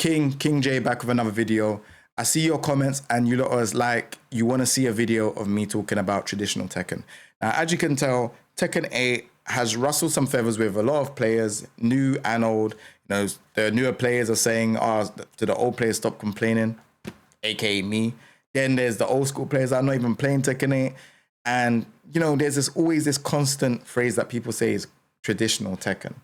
King J back with another video. I see your comments and you lot was like, you want to see a video of me talking about traditional Tekken. Now, as you can tell, Tekken 8 has rustled some feathers with a lot of players, new and old. You know, the newer players are saying, oh, to the old players, stop complaining, aka me. Then there's the old school players that are not even playing Tekken 8. And, you know, there's always this constant phrase that people say is traditional Tekken.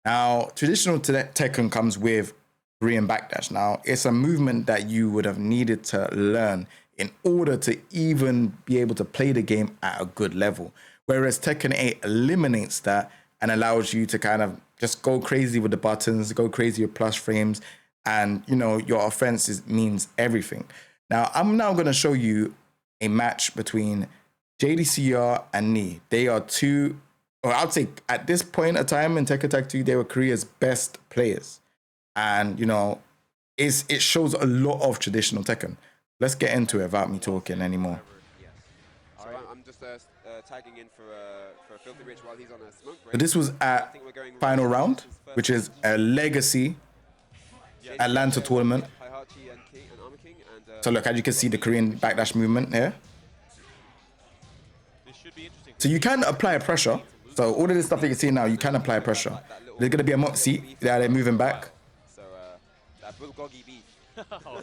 Now, traditional Tekken comes with Korean backdash. Now, it's a movement that you would have needed to learn in order to even be able to play the game at a good level. Whereas Tekken 8 eliminates that and allows you to kind of just go crazy with the buttons, go crazy with plus frames, and, you know, your offense means everything. Now, I'm now going to show you a match between JDCR and Knee. They are two, or I'd say at this point in time in Tekken Tag 2, they were Korea's best players. And, you know, it shows a lot of traditional Tekken. Let's get into it without me talking anymore. Yes. So I'm just tagging in for Filthy Rich while he's on a smoke break. So this was at final round, which is a legacy Atlanta tournament. So look, as you can see, the Korean backdash movement here. So you can apply pressure. So all of this stuff that you see now, you can apply pressure. There's going to be a moxie. They're moving back.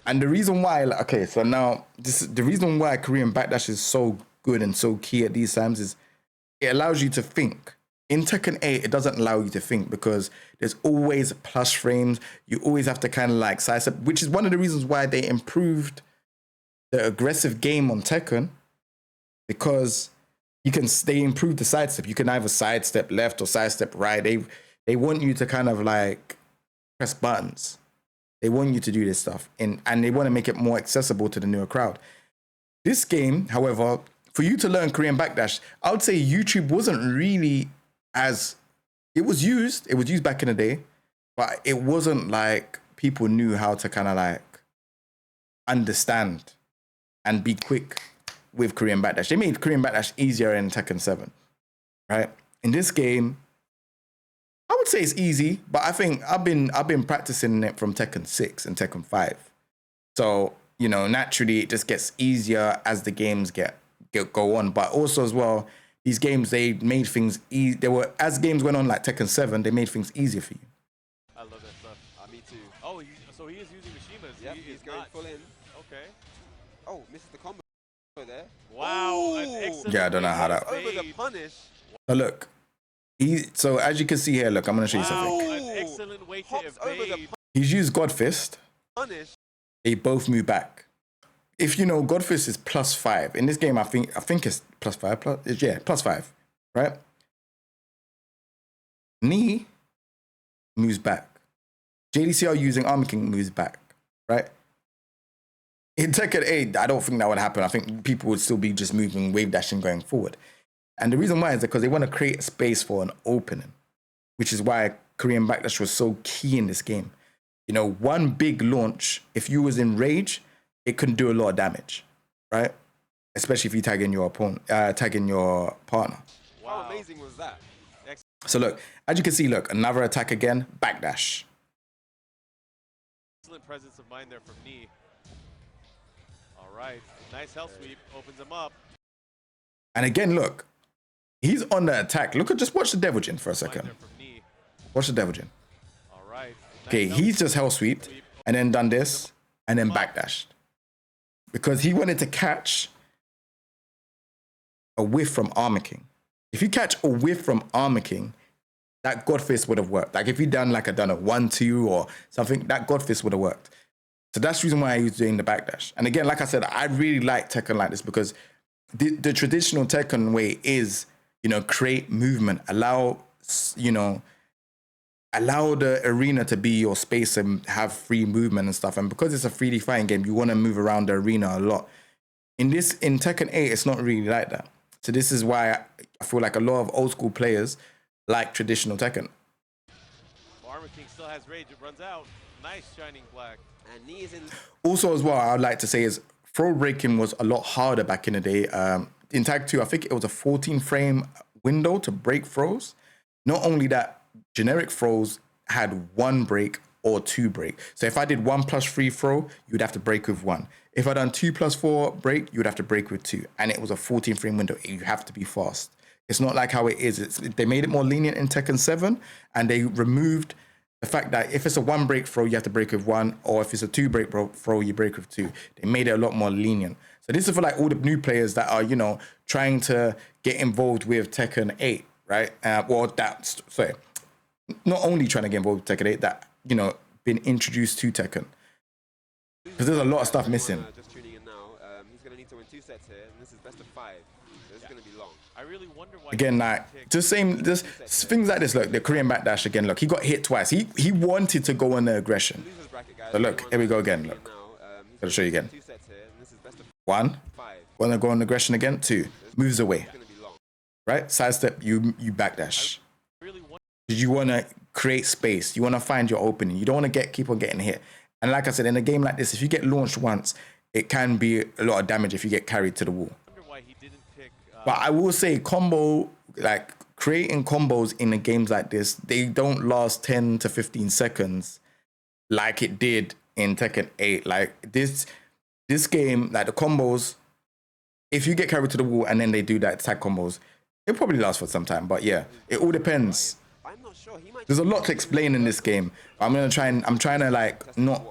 And the reason why, okay, so now the reason why Korean backdash is so good and so key at these times is it allows you to think. In Tekken 8, it doesn't allow you to think because there's always plus frames. You always have to kind of like sidestep, which is one of the reasons why they improved the aggressive game on Tekken, because they improved the sidestep. You can either sidestep left or sidestep right. They want you to kind of like press buttons. They want you to do this stuff, and they want to make it more accessible to the newer crowd. This game, however, for you to learn Korean backdash, I would say YouTube wasn't really as, it was used back in the day, but it wasn't like people knew how to kind of like understand and be quick with Korean backdash. They made Korean backdash easier in Tekken 7, right? In this game, I would say it's easy, but I think I've been practicing it from Tekken 6 and Tekken 5. So, you know, naturally it just gets easier as the games go on. But also as well, these games, they made things easy. As games went on, like Tekken 7, they made things easier for you. I love that stuff. Me too. Oh, so he is using Mishimas. Yep, he's going full in. Okay. Oh, misses the combo there. Wow. An excellent Yeah, I don't know how that. Over the punish. So look, so as you can see here, look, I'm going to show you something. An excellent way to evade. He's used God Fist. Punish. They both move back. If you know, God Fist is +5. In this game, I think it's +5. Yeah, +5, right? Knee moves back. JDCR using Armor King moves back, right? In Tekken 8, I don't think that would happen. I think people would still be just moving, wave dashing, going forward. And the reason why is because they want to create a space for an opening, which is why Korean backdash was so key in this game. You know, one big launch, if you was in rage, it can do a lot of damage, right? Especially if you tag in your opponent, tag in your partner. Wow. How amazing was that? So look, as you can see, look, another attack again, backdash. Excellent presence of mind there from Knee. All right, nice hell sweep, opens him up. And again, look, he's on the attack. Look at, just watch the Devil Jin for a second. Watch the Devil Jin. All right. Okay, he's just hell sweeped and then done this and then backdashed. Because he wanted to catch a whiff from Armor King. If you catch a whiff from Armor King, that God Fist would have worked. Like if you done like a 1-2 or something, that God Fist would have worked. So that's the reason why he was doing the backdash. And again, like I said, I really like Tekken like this because the traditional Tekken way is, you know, create movement, allow the arena to be your space and have free movement and stuff. And because it's a 3D fighting game, you want to move around the arena a lot. In Tekken 8, it's not really like that. So this is why I feel like a lot of old school players like traditional Tekken. Armor King still has rage, it runs out. Nice shining black. And Knee is in. Also as well, I would like to say is throw breaking was a lot harder back in the day. In Tag 2, I think it was a 14 frame window to break throws. Not only that, generic throws had one break or 2 break. So if I did 1 plus 3 throw, you'd have to break with 1. If I done 2 plus 4 break, you would have to break with 2. And it was a 14 frame window. You have to be fast. It's not like how it is. They made it more lenient in Tekken 7, and they removed the fact that if it's a 1 break throw, you have to break with 1, or if it's a 2 break throw, you break with 2. They made it a lot more lenient. So this is for like all the new players that are, you know, trying to get involved with Tekken 8, right? Sorry, not only trying to get involved with Tekken 8, that, you know, been introduced to Tekken. Because there's a lot of stuff missing. Just tuning in now. He's going to need to win 2 sets here, and this is best of 5. So this is going to be long. I really wonder why. Again, like just things like this. Look, the Korean backdash again. Look, he got hit twice. He wanted to go on the aggression. So look, here we go again. Look, I'll show you again. 1, want to go on aggression again. 2, moves away. Right, sidestep. You backdash. You want to create space. You want to find your opening. You don't want to keep on getting hit. And like I said, in a game like this, if you get launched once, it can be a lot of damage if you get carried to the wall. But I will say creating combos in the games like this, they don't last 10 to 15 seconds like it did in Tekken 8. Like this game, like the combos, if you get carried to the wall and then they do that tag combos, it probably lasts for some time. But yeah, it all depends. There's a lot to explain in this game. I'm trying to like not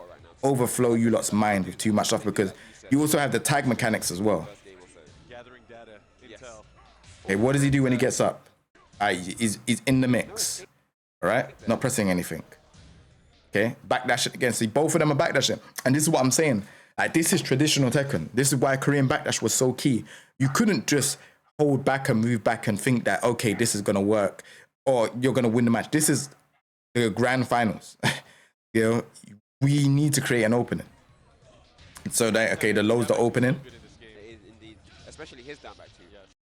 overflow you lot's mind with too much stuff, because you also have the tag mechanics as well. Okay, what does he do when he gets up? He's in the mix. All right, not pressing anything. Okay, backdash it again. See, both of them are backdashing, and this is what I'm saying. Like, this is traditional Tekken. This is why Korean backdash was so key. You couldn't just hold back and move back and think that, okay, this is gonna work, or you're gonna win the match. This is the grand finals. You know, we need to create an opening. So that, okay, the low's the opening. Especially his down back too.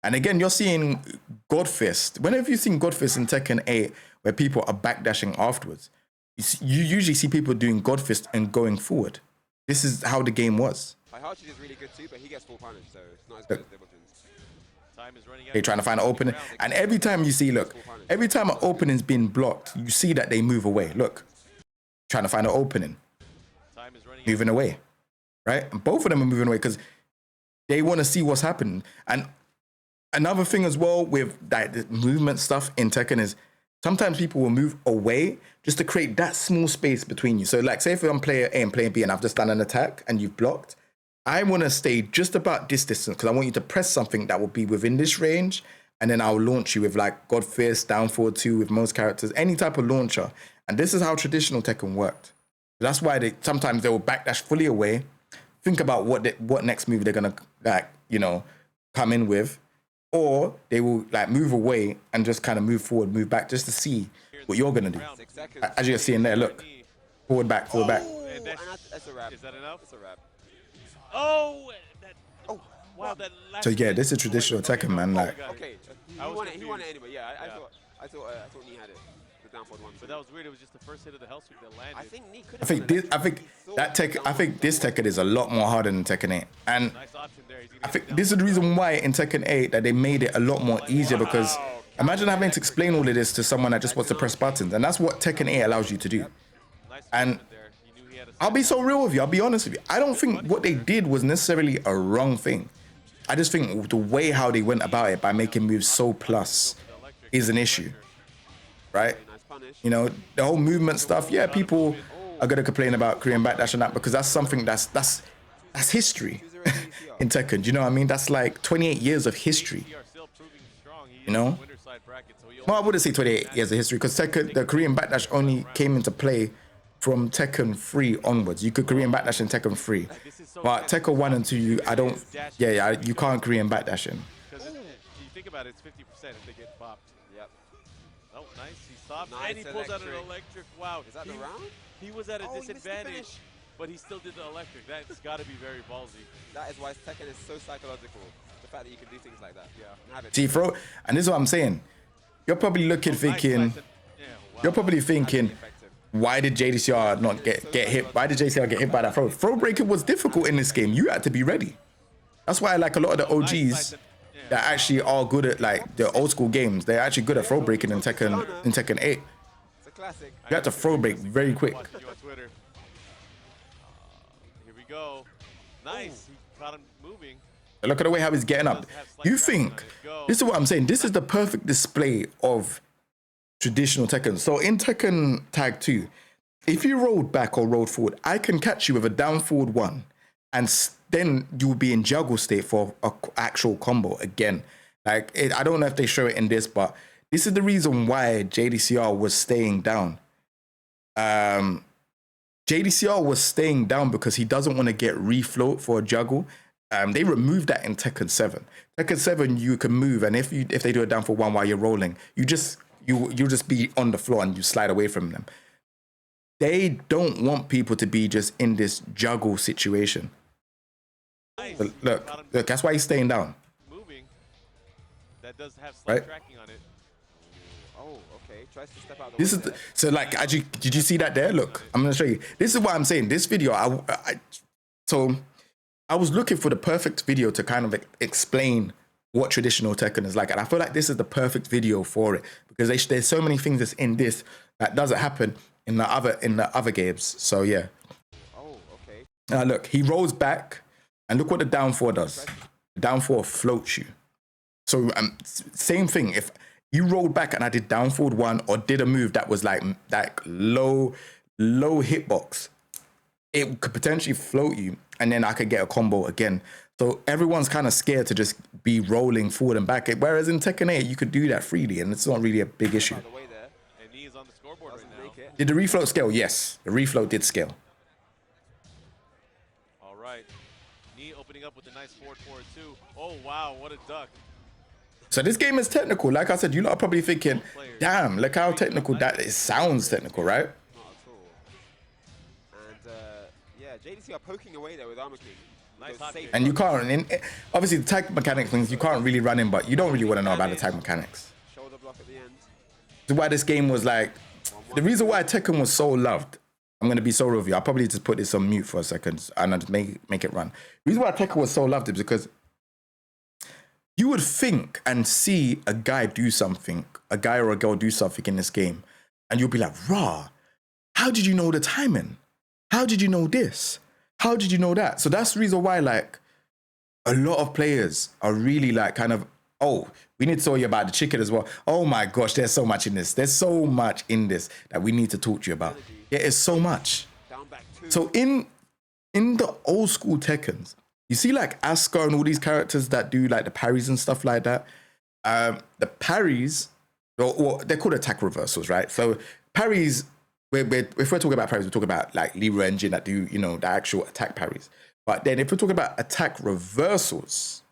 And again, you're seeing Godfist. Whenever you've seen Godfist in Tekken 8, where people are backdashing afterwards, you usually see people doing Godfist and going forward. This is how the game was. Hihachi is really good too, but he gets full punish, so it's not as good as Diligence. Time is running out. They're trying to find an opening. And every time you see, look, every time an opening's been blocked, you see that they move away. Look, trying to find an opening. Time is running Moving away, right? And both of them are moving away because they want to see what's happening. And another thing as well with that the movement stuff in Tekken is sometimes people will move away just to create that small space between you. So like, say if I'm player A and player B and I've just done an attack and you've blocked, I want to stay just about this distance because I want you to press something that will be within this range, and then I'll launch you with like God Fist, down forward 2 with most characters, any type of launcher. And this is how traditional Tekken worked. That's why sometimes they will backdash fully away, think about what next move they're gonna like, you know, come in with, or they will like move away and just kind of move forward, move back, just to see what you're gonna do. As you're seeing there, look, forward, back, forward, back. That's a wrap. Is that enough? That's a wrap. Oh, wow, that last So yeah, this is traditional Tekken, man. Like, Okay, he won it anyway. Yeah, I thought Nee had it. The down forward one. But that was weird. It was just the first hit of the hell sweep that landed. I think Nee could. I think this Tekken is a lot more harder than Tekken 8, and Nice option there. He's gonna I get think down. this is the reason why in Tekken 8 that they made it a lot more easier, because imagine having to explain all of this to someone that just wants to press buttons, and that's what Tekken 8 allows you to do. Nice And movement there. He knew he had a I'll be so real with you. I'll be honest with you. I don't think what they did was necessarily a wrong thing. I just think the way how they went about it by making moves so plus is an issue, right? Nice punish. You know, the whole movement stuff. Yeah, people are gonna complain about Korean backdash and that because that's something that's history in Tekken. Do you know what I mean? That's like 28 years of history. JDCR still proving strong. He You know? is in the winter side bracket, so he Well, I wouldn't say 28 years of history because the Korean backdash only came into play from Tekken 3 onwards. You could Korean backdash in Tekken 3, but Tekken 1 and 2, you can't Korean backdash in. Because if you think about it, it's 50% if they get bopped. Yep. Oh, nice. He stops Nice and he pulls out an electric. electric. Wow. Is that the round? He was at a Oh, he missed the disadvantage, finish. but he still did the electric. That's got to be very ballsy. That is why Tekken is so psychological. The fact that you can do things like that. Yeah. And have it. See, bro, and this is what I'm saying. You're probably looking, thinking, Nice, yeah, wow. you're probably thinking, Effective. why did JDCR not get hit? Why did JDCR get hit by that throw? Throw breaking was difficult in this game. You had to be ready. That's why I like a lot of the OGs that actually are good at like the old school games. They're actually good at throw breaking in Tekken 8. classic. You had to throw break very quick. Watching you on Twitter. Here we go. Nice. He caught him moving. Look at the way how he's getting up. You think, this is what I'm saying, this is the perfect display of traditional Tekken. So in Tekken Tag 2, if you rolled back or rolled forward, I can catch you with a down forward one, and then you will be in juggle state for an actual combo again. Like, I don't know if they show it in this, but this is the reason why JDCR was staying down. JDCR was staying down because he doesn't want to get refloat for a juggle. They removed that in Tekken 7. Tekken 7, you can move, and if they do a down for one while you're rolling, you'll just be on the floor and you slide away from them. They don't want people to be just in this juggle situation. Nice. Look, that's why he's staying down. Moving. That does have slight tracking on it. Oh, okay. Tries to step out of the This way is there. so like, did you see that there? Look, I'm gonna show you. This is what I'm saying. This video, so I was looking for the perfect video to kind of explain what traditional Tekken is like, and I feel like this is the perfect video for it because there's so many things that's in this that doesn't happen in the other games. So yeah. Oh, okay. Look, he rolls back, and look what the down four does. The down four floats you. So same thing. If you rolled back and I did down forward one or did a move that was like low hitbox, it could potentially float you, and then I could get a combo again. So everyone's kind of scared to just be rolling forward and back. Whereas in Tekken 8, you could do that freely, and it's not really a big issue. Out of the way there. And he is on the scoreboard right now. Make it. Did the refloat scale? Yes, the refloat did scale. All right. Knee opening up with a nice forward too. Oh, wow. What a duck. So this game is technical. Like I said, you lot are probably thinking, damn, look how technical that is. Sounds technical, right? Not at all. And yeah, JDCR poking away there with Armor King. Nice Goes hot safe. kick. And you can't, obviously the tag mechanic things, you can't really run in, but you don't really want to know about the tag mechanics. Shoulder block at the end. That's why this game was like, the reason why Tekken was so loved, I'm going to be so real with you. I'll probably just put this on mute for a second and I'll just make it run. The reason why Tekken was so loved is because you would think and see a guy do something, a guy or a girl do something in this game, and you'll be like, rah, how did you know the timing? How did you know this? How did you know that? So that's the reason why, like, a lot of players are really like kind of, oh, we need to tell you about the chicken as well. Oh my gosh, there's so much in this. There's so much in this that we need to talk to you about. Yeah, it's so much. Down back two. So in the old school Tekkens, you see like Asuka and all these characters that do like the parries and stuff like that. The parries, or they're called attack reversals, right? So parries, if we're talking about parries, we're talking about like Leroy Engine that do, you know, the actual attack parries. But then if we're talking about attack reversals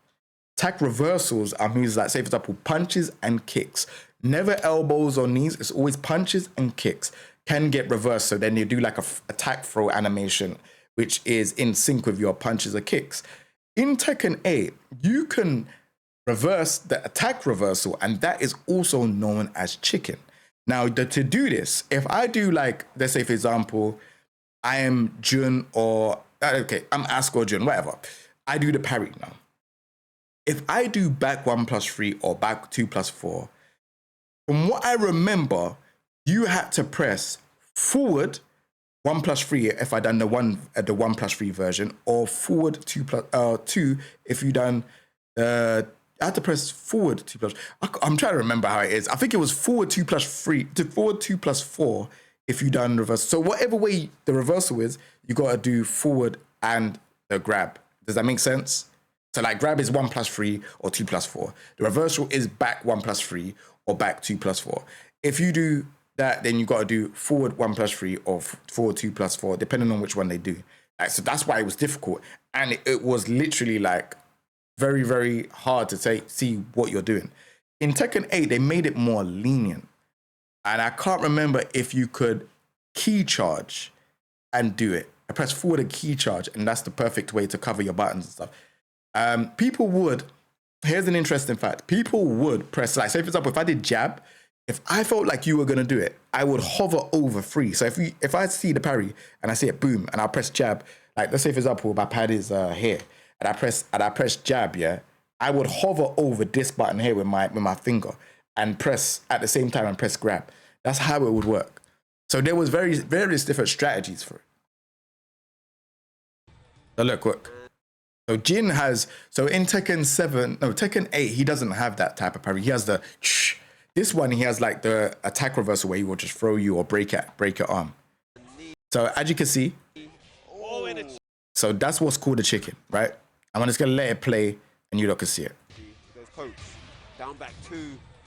are moves like, say for example, punches and kicks. Never elbows or knees, it's always punches and kicks. Can get reversed, so then you do like a attack throw animation, which is in sync with your punches or kicks. In Tekken 8, you can reverse the attack reversal, and that is also known as chicken. Now, to do this, if I do like, let's say for example, I am Jun or, okay, I'm Asuka or Jun, whatever. I do the parry now. If I do back 1+3 or back 2+4, from what I remember, you had to press forward 1+3 if I done the 1+3 version, or forward 2 if you done I had to press forward 2+. I'm trying to remember how it is. I think it was forward 2+3 to forward 2+4 if you done reverse. So whatever way the reversal is, you gotta do forward and the grab. Does that make sense? So like grab is 1+3 or 2+4. The reversal is back 1+3 or back 2+4. If you do that, then you got to do forward 1+3 or forward 2+4, depending on which one they do. Like, so that's why it was difficult. And it was literally like very, very hard to see what you're doing. In Tekken 8, they made it more lenient. And I can't remember if you could key charge and do it. I press forward and key charge, and that's the perfect way to cover your buttons and stuff. People would, here's an interesting fact, people would press, like say for example, if I did jab, if I felt like you were gonna do it, I would hover over 3. So if I see the parry and I see it boom and I'll press jab, like let's say for example my pad is here and I press jab, yeah, I would hover over this button here with my finger and press at the same time and press grab. That's how it would work. So there was various different strategies for it. So look. So Jin has, so in Tekken 8, he doesn't have that type of parry. He has the shh. This one, he has like the attack reversal where he will just throw you or break your arm. So as you can see, so that's what's called a chicken, right? I'm just gonna let it play and you lot can see it. There's pokes. Down back 2.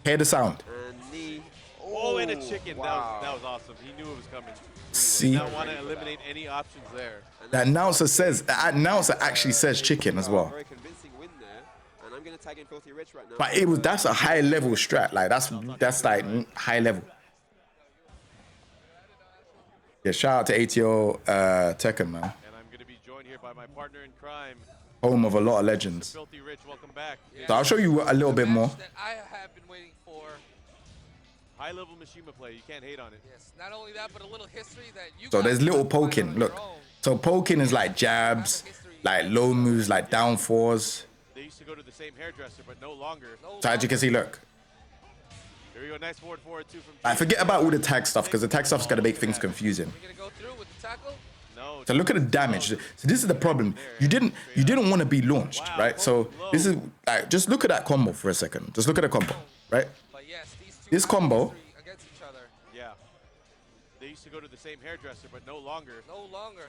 Hear the sound. And knee. Oh, and a chicken. Wow. That was awesome. He knew it was coming. See? He did not want to eliminate any options there. The announcer actually says chicken as well. Very convincing win there. And I'm going to tag in Filthy Rich right now. But that's a high level strat. Like that's like high level. Yeah, shout out to ATO Tekken, man. And I'm going to be joined here by my partner in crime, Home of a lot of legends. Filthy Rich. Welcome back. So I'll show you a little bit more. That I have been waiting for. High-level Mishima play. You can't hate on it. Yes, not only that, but a little history that you. So there's guys little can find poking. on Look. your own. So poking is like jabs, like low moves, like down fours. They used to go to the same hairdresser, but no longer. So as you can see, look. Here we go. Nice forward 2 from. I forget about all the tag stuff because the tag stuff's gonna make things confusing. We're gonna go through with the tackle. No. So look at the damage. So this is the problem. You didn't want to be launched, right? So this is like just look at that combo for a second. Just look at the combo, right? But yes, these two This have combo. history against each other. Yeah. They used to go to the same hairdresser, but no longer. No longer.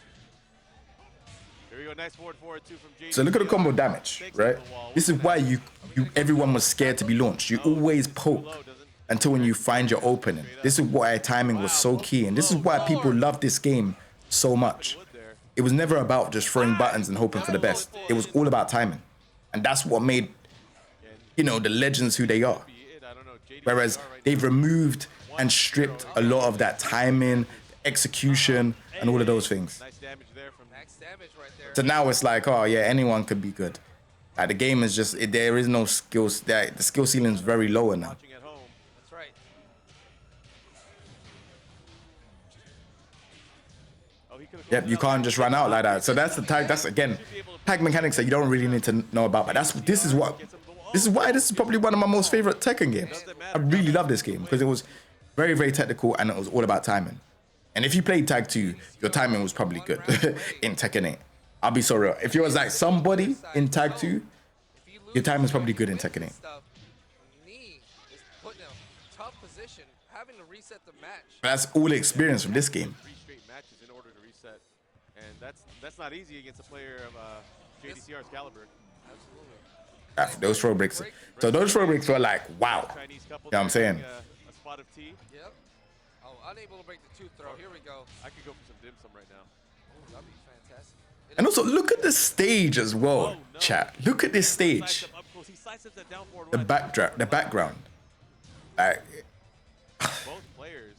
Here we go. Nice forward 2 from JDCR. So look at the combo damage, right? This is why everyone was scared to be launched. You always poke until when you find your opening. This is why timing was so key, and this is why people love this game so much. It was never about just throwing buttons and hoping for the best. It was all about timing, and that's what made the legends who they are. Whereas they've removed and stripped a lot of that timing, execution, and all of those things. Nice damage there from. Max damage right there. So now it's like, oh yeah, anyone could be good. Like the game is just there is no skills. The skill ceiling is very lower now. Watching at home. That's right. Oh, he could've Yep, you can't just run out like that. So that's the tag. That's again tag mechanics that you don't really need to know about. But this is why this is probably one of my most favorite Tekken games. I really love this game because it was very, very technical and it was all about timing. And if you played Tag 2, your timing was probably good in Tekken 8. I'll be so real. If you was like somebody in Tag 2, your timing is probably good in Tekken 8. Knee is put in a tough position, having to reset the match. That's all the experience from this game. 3 straight matches in order to reset, and that's not easy against a player of JDCR's caliber. Absolutely. Those throw breaks. So those throw breaks were like, wow. Chinese couple. You know what I'm saying? A spot of tea. Yep. Oh, unable to break the tooth throw. Here we go. I could go for some dim sum right now. Ooh, that'd be fantastic. And also look at the stage as well, chat. Look at this stage. Up close. He sidesteps that down forward The run. background. Like, Both players.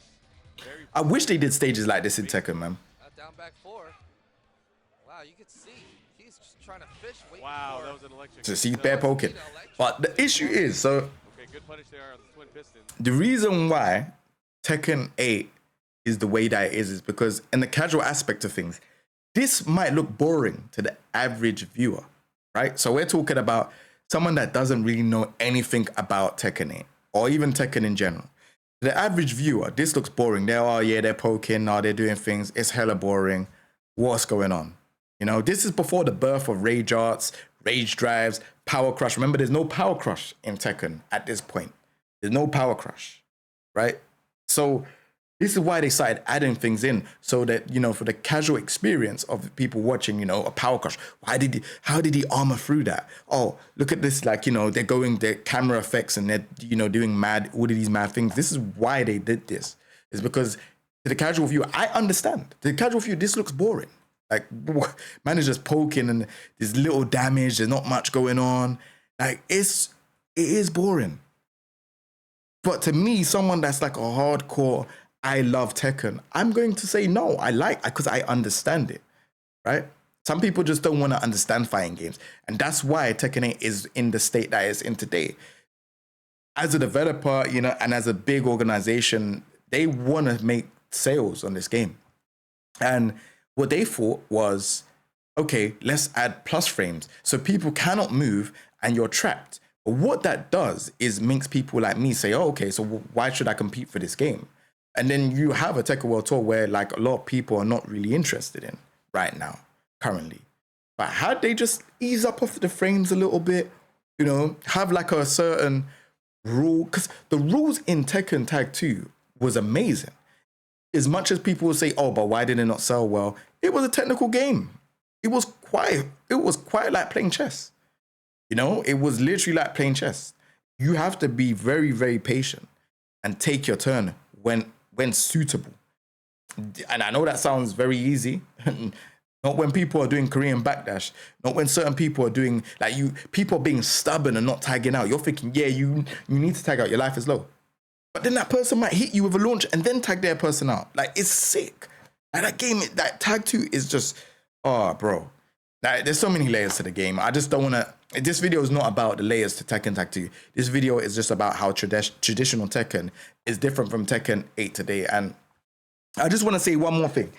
Very. I wish they did stages like this in Tekken, man. Down back 4. Wow, you can see he's just trying to fish. Wow, for that was an electric. So see bare poking. But the issue is, so Okay, good punish there on the twin piston. the reason why Tekken 8 is the way that it is because in the casual aspect of things, this might look boring to the average viewer, right? So we're talking about someone that doesn't really know anything about Tekken 8 or even Tekken in general. The average viewer, this looks boring. They're poking, they're doing things. It's hella boring. What's going on? This is before the birth of rage arts, rage drives, power crush. Remember, there's no power crush in Tekken at this point. There's no power crush, right? So this is why they started adding things in so that, for the casual experience of people watching, a power crush. How did he armor through that? Oh, look at this, like, they're going their camera effects and they're, doing all of these mad things. This is why they did this. It's because to the casual viewer, I understand. To the casual viewer, this looks boring. Like, man is just poking and there's little damage. There's not much going on. Like, it is boring. But to me, someone that's like a hardcore, I love Tekken, I'm going to say no. Because I understand it, right? Some people just don't want to understand fighting games. And that's why Tekken 8 is in the state that it's in today. As a developer, and as a big organization, they want to make sales on this game. And what they thought was, okay, let's add plus frames so people cannot move and you're trapped. But what that does is makes people like me say, oh, okay, so why should I compete for this game? And then you have a Tekken World Tour where like a lot of people are not really interested in right now, currently. But had they just ease up off the frames a little bit, you know, have like a certain rule, because the rules in Tekken Tag 2 was amazing. As much as people will say, oh, but why did it not sell well? It was a technical game. It was quite like playing chess. You know, it was literally like playing chess. You have to be very, very patient and take your turn when suitable. And I know that sounds very easy. Not when people are doing Korean backdash. Not when certain people are doing, like people are being stubborn and not tagging out. You're thinking, yeah, you need to tag out. Your life is low. But then that person might hit you with a launch and then tag their person out. Like, it's sick. Like, that game, that Tag 2 is just, oh, bro. Like, there's so many layers to the game. I just don't want to, this video is not about the layers to Tekken Tag 2. This video is just about how traditional Tekken is different from Tekken 8 today. And I just want to say one more thing.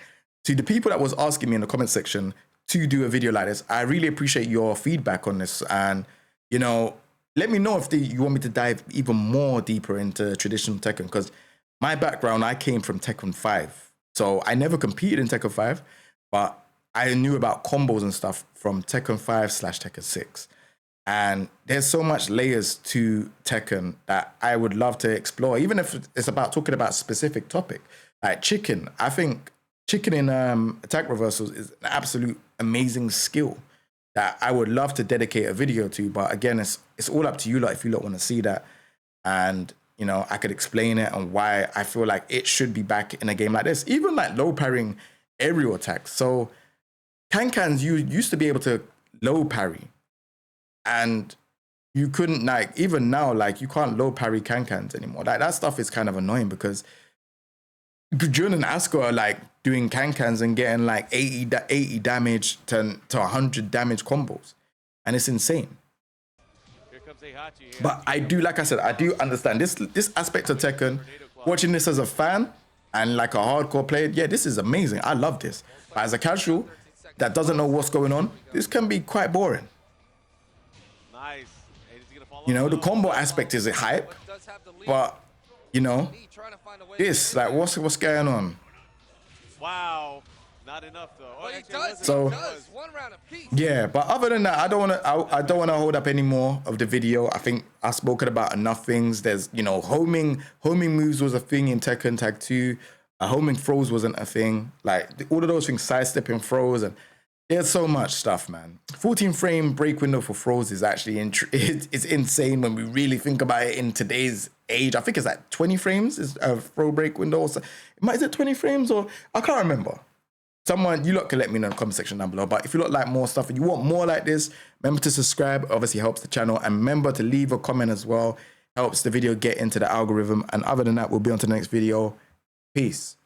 To the people that was asking me in the comment section to do a video like this, I really appreciate your feedback on this. And, you know, let me know if you want me to dive even more deeper into traditional Tekken, because my background, I came from Tekken 5. So I never competed in Tekken 5, but I knew about combos and stuff from Tekken 5/Tekken 6. And there's so much layers to Tekken that I would love to explore, even if it's about talking about a specific topic. Like chicken, I think chicken in attack reversals is an absolute amazing skill that I would love to dedicate a video to. But again, it's all up to you lot if you lot want to see that. And, you know, I could explain it and why I feel like it should be back in a game like this. Even like low parrying aerial attacks. So Can-Cans, you used to be able to low parry. And you couldn't, like, even now, like, you can't low parry Can-Cans anymore. Like, that stuff is kind of annoying because Jun and Asuka are like doing Can-Cans and getting like 80 damage to 100 damage combos. And it's insane. Here comes Heihachi here. But I do, like I said, I do understand this aspect of Tekken. Watching this as a fan and like a hardcore player, yeah, this is amazing. I love this. But as a casual that doesn't know what's going on, this can be quite boring. Nice. Gonna follow You know, the combo aspect is a hype, but you know, this, like, what's going on? Wow. Not enough though. Oh, But he actually, does, So- he does. One round apiece. Yeah, but other than that, I don't want to hold up any more of the video. I think I've spoken about enough things. There's, you know, homing moves was a thing in Tekken Tag 2. Homing throws wasn't a thing. Like, all of those things, sidestepping throws, and there's so much stuff, man. 14 frame break window for throws is actually it's insane when we really think about it in today's age. I think it's like 20 frames is a throw break window. So, is it 20 frames or I can't remember. Someone, you lot can let me know in the comment section down below. But if you lot like more stuff and you want more like this, remember to subscribe. Obviously helps the channel. And remember to leave a comment as well. Helps the video get into the algorithm. And other than that, we'll be on to the next video. Peace.